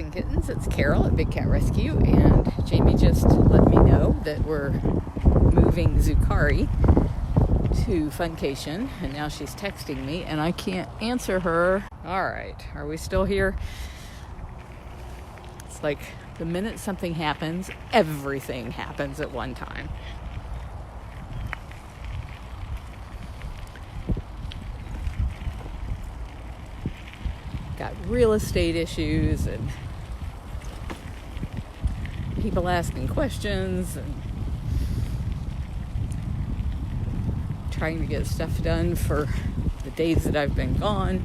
Fun Kittens. It's Carole at Big Cat Rescue, and Jamie just let me know that we're moving Zucari to Fun Cation, and now she's texting me, and I can't answer her. All right, are we still here? It's like the minute something happens, everything happens at one time. Got real estate issues and people asking questions and trying to get stuff done for the days that I've been gone.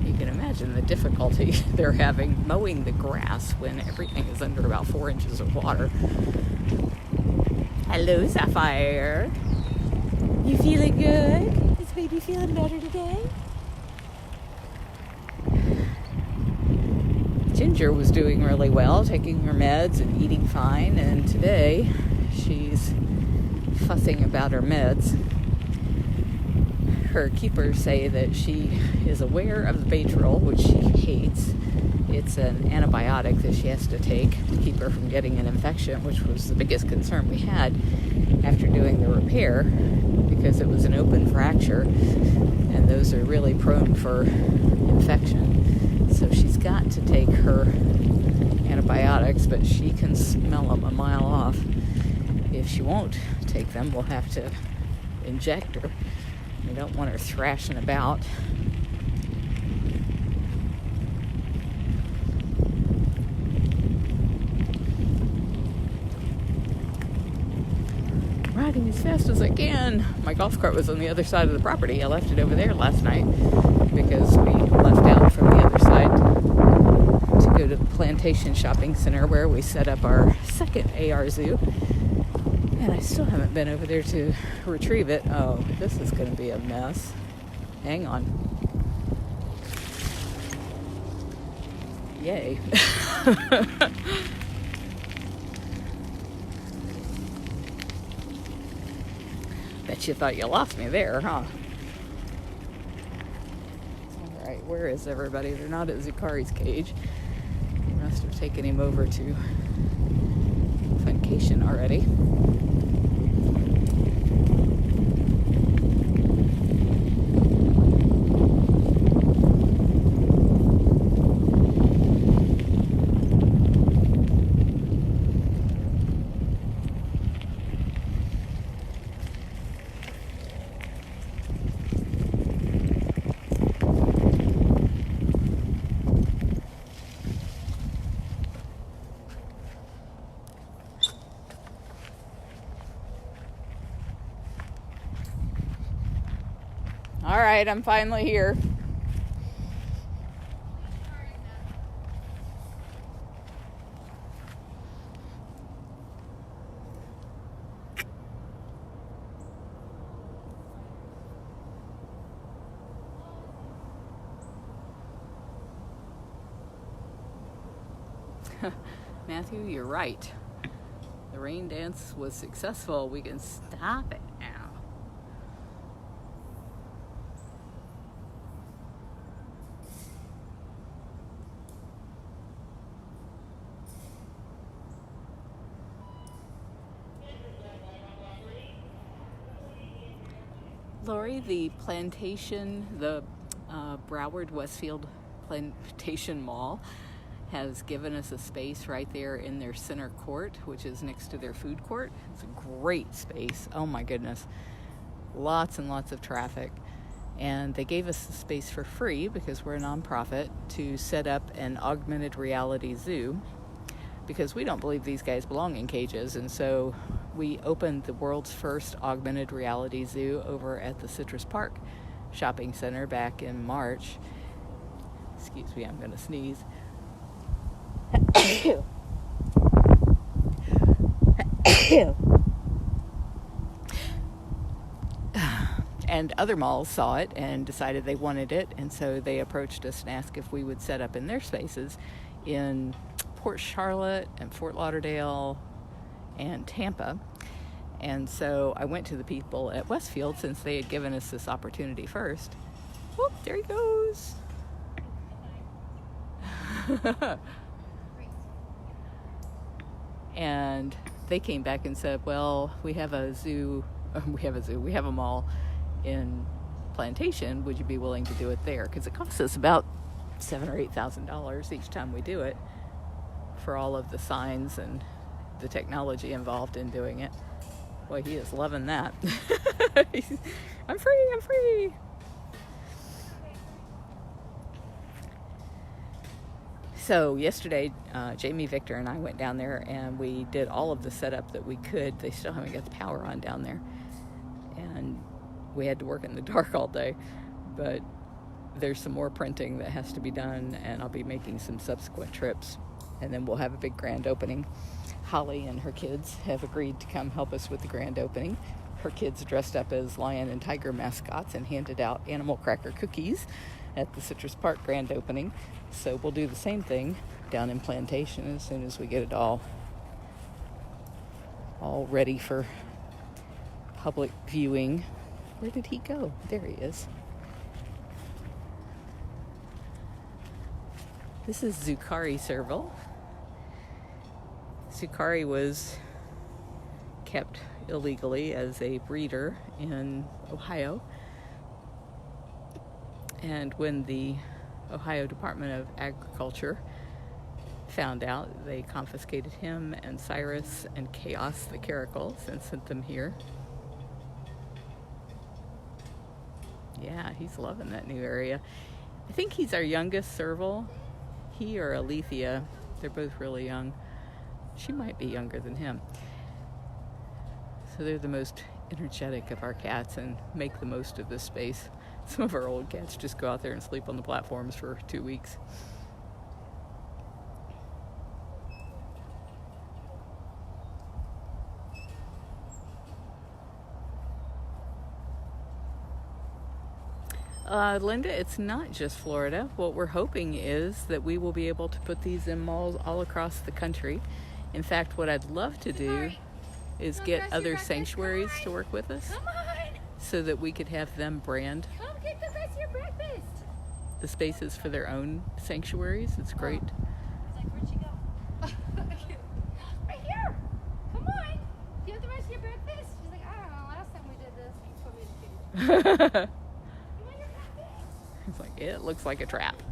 You can imagine the difficulty they're having mowing the grass when everything is under about 4 inches of water. Hello, Sapphire. You feeling good? Is baby feeling better today? Ginger was doing really well, taking her meds and eating fine, and today she's fussing about her meds. Her keepers say that she is aware of the Baytril, which she hates. It's an antibiotic that she has to take to keep her from getting an infection, which was the biggest concern we had after doing the repair, because it was an open fracture, and those are really prone for infection. So she's got to take her antibiotics, but she can smell them a mile off. If she won't take them, we'll have to inject her. We don't want her thrashing about. Riding as fast as I can. My golf cart was on the other side of the property. I left it over there last night because we left out from the other side to go to the Plantation Shopping Center where we set up our second AR zoo. And I still haven't been over there to retrieve it. Oh, this is going to be a mess. Hang on. Yay. Bet you thought you lost me there, huh? Alright, where is everybody? They're not at Zucari's cage. They must have taken him over to Fun Cation already. All right, I'm finally here. Matthew, you're right. The rain dance was successful. We can stop it now. Lori, the Plantation, the Broward Westfield Plantation Mall has given us a space right there in their center court, which is next to their food court. It's a great space. Oh my goodness. Lots and lots of traffic. And they gave us the space for free because we're a nonprofit to set up an augmented reality zoo, because we don't believe these guys belong in cages. And so we opened the world's first augmented reality zoo over at the Citrus Park Shopping Center back in March. Excuse me, I'm going to sneeze. And other malls saw it and decided they wanted it, and so they approached us and asked if we would set up in their spaces in Port Charlotte and Fort Lauderdale and Tampa. And so I went to the people at Westfield, since they had given us this opportunity first. Whoop, there he goes. And they came back and said, well, we have a mall in Plantation. Would you be willing to do it there? Because it costs us about $7,000 or $8,000 each time we do it, for all of the signs and the technology involved in doing it. Boy, he is loving that. I'm free. So yesterday, Jamie, Victor, and I went down there and we did all of the setup that we could. They still haven't got the power on down there. And we had to work in the dark all day. But there's some more printing that has to be done, and I'll be making some subsequent trips. And then we'll have a big grand opening. Holly and her kids have agreed to come help us with the grand opening. Her kids dressed up as lion and tiger mascots and handed out animal cracker cookies at the Citrus Park grand opening. So we'll do the same thing down in Plantation as soon as we get it all ready for public viewing. Where did he go? There he is. This is Zucari Serval. Zucari was kept illegally as a breeder in Ohio. And when the Ohio Department of Agriculture found out, they confiscated him and Cyrus and Chaos the caracals and sent them here. Yeah, he's loving that new area. I think he's our youngest serval. He or Alethea, they're both really young. She might be younger than him. So they're the most energetic of our cats and make the most of this space. Some of our old cats just go out there and sleep on the platforms for 2 weeks. Linda, it's not just Florida. What we're hoping is that we will be able to put these in malls all across the country. In fact, what I'd love to do is get other sanctuaries to work with us so that we could have them brand the spaces for their own sanctuaries. It's great. He's like, where'd she go? Right here! Come on! Do you have the rest of your breakfast? She's like, I don't know. Last time we did this, you put me in the kitchen. It's like, it looks like a trap.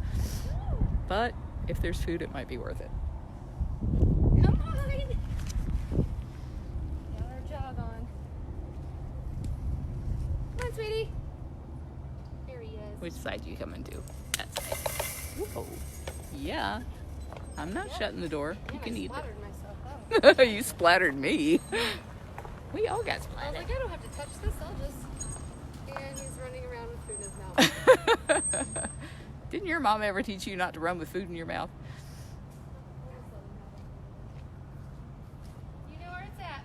But if there's food, it might be worth it. Come on! Got our jog on. Come on, sweetie. There he is. Which side do you come into? That side. Whoa. Yeah. I'm not shutting the door. You can eat it. Myself, You splattered me. We all got I was splattered. like, I don't have to touch this. I'll just... And he's running around with food in his mouth. Didn't your mom ever teach you not to run with food in your mouth? You know where it's at.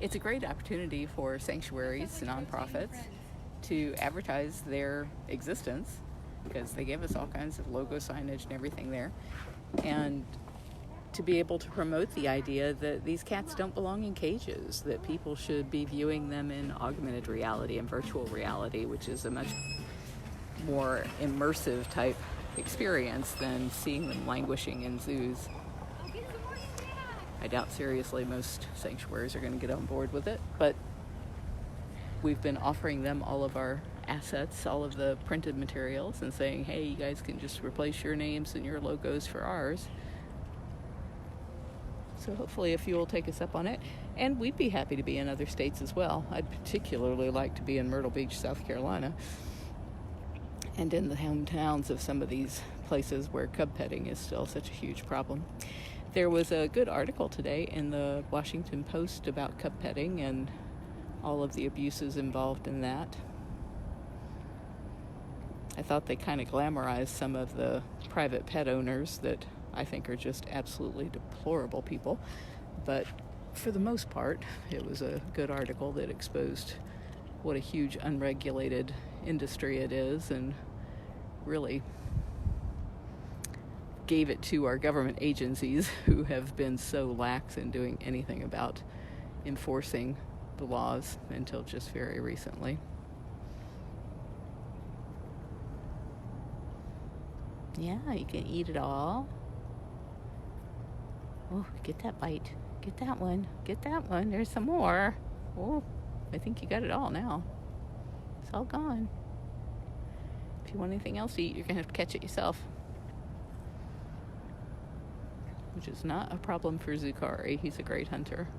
It's a great opportunity for sanctuaries, nonprofits, to advertise their existence, because they give us all kinds of logo signage and everything there, and to be able to promote the idea that these cats don't belong in cages, that people should be viewing them in augmented reality and virtual reality, which is a much more immersive type experience than seeing them languishing in zoos. I doubt seriously most sanctuaries are going to get on board with it, but we've been offering them all of our assets, all of the printed materials, and saying, hey, you guys can just replace your names and your logos for ours. So hopefully a few will take us up on it. And we'd be happy to be in other states as well. I'd particularly like to be in Myrtle Beach, South Carolina, and in the hometowns of some of these places where cub petting is still such a huge problem. There was a good article today in the Washington Post about cub petting and all of the abuses involved in that. I thought they kind of glamorized some of the private pet owners that I think are just absolutely deplorable people. But for the most part, it was a good article that exposed what a huge unregulated industry it is, and really gave it to our government agencies who have been so lax in doing anything about enforcing the laws until just very recently. Yeah, you can eat it all. Oh, get that bite. Get that one. Get that one. There's some more. Oh, I think you got it all now. It's all gone. If you want anything else to eat, you're going to have to catch it yourself. Which is not a problem for Zucari. He's a great hunter.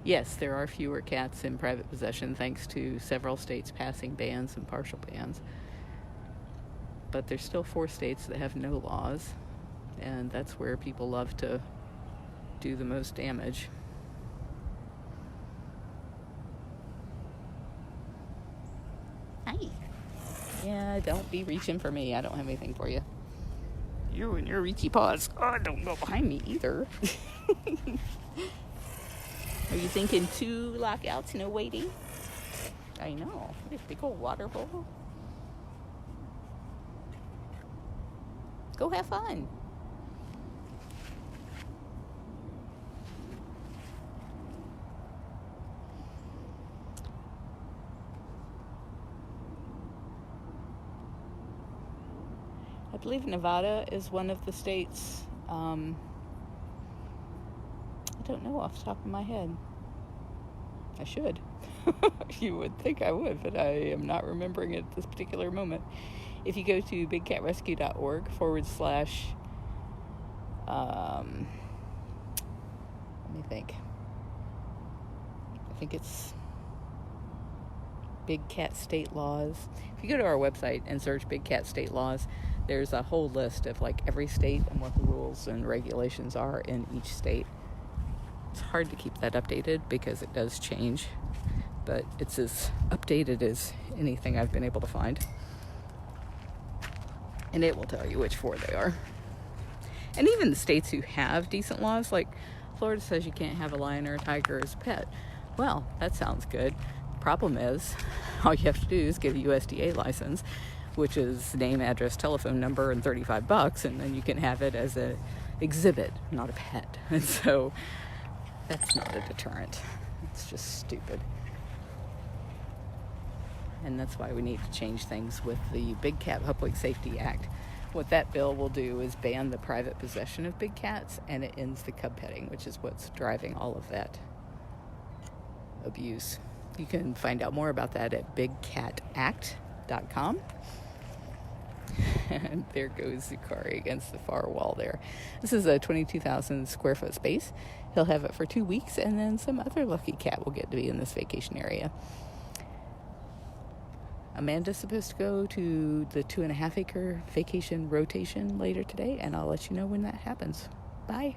Yes, there are fewer cats in private possession thanks to several states passing bans and partial bans. But there's still 4 states that have no laws, and that's where people love to do the most damage. Hi. Yeah, don't be reaching for me. I don't have anything for you. You and your reachy paws. Oh, don't go behind me either. Are you thinking 2 lockouts, no waiting? I know. What a big old water bowl. Go have fun. I believe Nevada is one of the states. I don't know off the top of my head. I should. You would think I would, but I am not remembering it at this particular moment. If you go to bigcatrescue.org / let me think. I think it's Big Cat State Laws. If you go to our website and search Big Cat State Laws, there's a whole list of like every state and what the rules and regulations are in each state. It's hard to keep that updated because it does change, but it's as updated as anything I've been able to find. And it will tell you which 4 they are. And even the states who have decent laws, like Florida says you can't have a lion or a tiger as a pet. Well, that sounds good. Problem is, all you have to do is get a USDA license, which is name, address, telephone number, and $35, and then you can have it as a exhibit, not a pet. And so that's not a deterrent. It's just stupid. And that's why we need to change things with the Big Cat Public Safety Act. What that bill will do is ban the private possession of big cats, and it ends the cub petting, which is what's driving all of that abuse. You can find out more about that at bigcatact.com. And there goes Zucari against the far wall there. This is a 22,000 square foot space. He'll have it for 2 weeks, and then some other lucky cat will get to be in this vacation area. Amanda's supposed to go to the 2.5 acre vacation rotation later today, and I'll let you know when that happens. Bye.